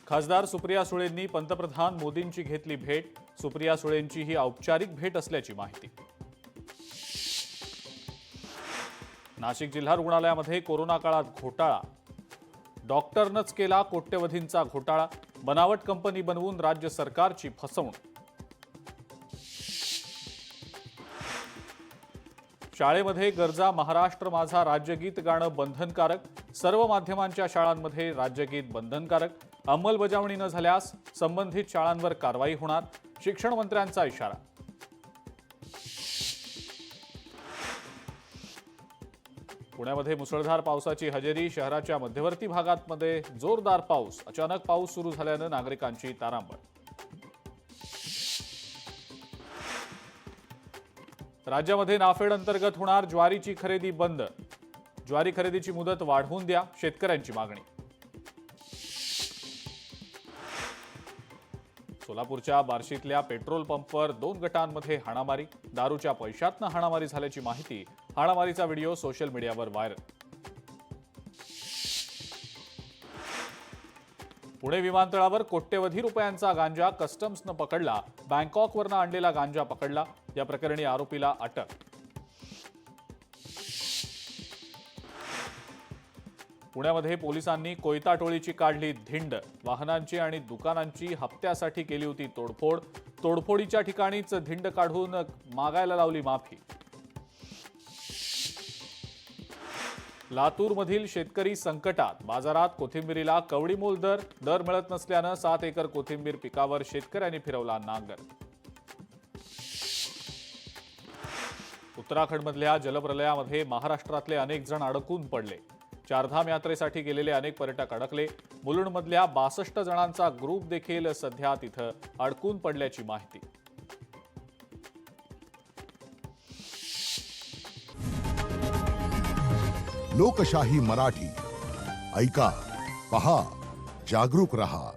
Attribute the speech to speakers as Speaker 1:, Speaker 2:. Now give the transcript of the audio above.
Speaker 1: खासदार सुप्रिया सुळेंनी पंतप्रधान मोदींची घेतली भेट। सुप्रिया सुळेंची ही औपचारिक भेट असल्याची माहिती। नाशिक जिल्हा रुग्णालयामध्ये कोरोना काळात घोटाळा। डॉक्टरनंच केला कोट्यवधींचा घोटाळा। बनावट कंपनी बनवून राज्य सरकारची फसवणूक। शाळेमध्ये गरजा महाराष्ट्र माझा राज्यगीत गाणं बंधनकारक। सर्व माध्यमांच्या शाळांमध्ये राज्यगीत बंधनकारक। अंमलबजावणी न झाल्यास संबंधित शाळांवर कारवाई होणार। शिक्षण मंत्र्यांचा इशारा। पुण्यामध्ये मुसळधार पावसाची हजेरी। शहराच्या मध्यवर्ती भागांमध्ये जोरदार पाऊस। अचानक पाऊस सुरू झाल्यानं नागरिकांची तारांबळ। राज्यामध्ये नाफेड अंतर्गत होणार ज्वारीची खरेदी बंद। ज्वारी खरेदीची मुदत वाढवून द्या, शेतकऱ्यांची मागणी। सोलापूरच्या बार्शीतल्या पेट्रोल पंपवर 2 गटांमध्ये हाणामारी। दारूच्या पैशातनं हाणामारी झाल्याची माहिती। हाणामारीचा व्हिडिओ सोशल मीडियावर व्हायरल। पुणे विमानतळावर कोट्यवधी रुपयांचा गांजा कस्टम्सनं पकडला। बँकॉकवरनं आणलेला गांजा पकडला। या प्रकरणी आरोपीला अटक। पुण्यामध्ये पोलिसांनी कोयता टोळीची काढली धिंड। वाहनांची आणि दुकानांची हप्त्यासाठी केली होती तोडफोड। तोडफोडीच्या ठिकाणीच धिंड काढून मागायला लावली माफी। लातूरमधील शेतकरी संकटात। बाजारात कोथिंबिरीला कवडीमोल दर मिळत नसल्यानं 7 एकर कोथिंबीर पिकावर शेतकऱ्यांनी फिरवला नांगर। उत्तराखंडमधल्या जलप्रलयामध्ये महाराष्ट्रातले अनेक जण अडकून पडले। चारधाम यात्रेसाठी गेलेले अनेक पर्यटक अडकले। मुलुंडमधल्या 62 जणांचा ग्रुप देखील सध्या तिथं अडकून पडल्याची माहिती।
Speaker 2: लोकशाही मराठी ऐका, पहा, जागरूक रहा।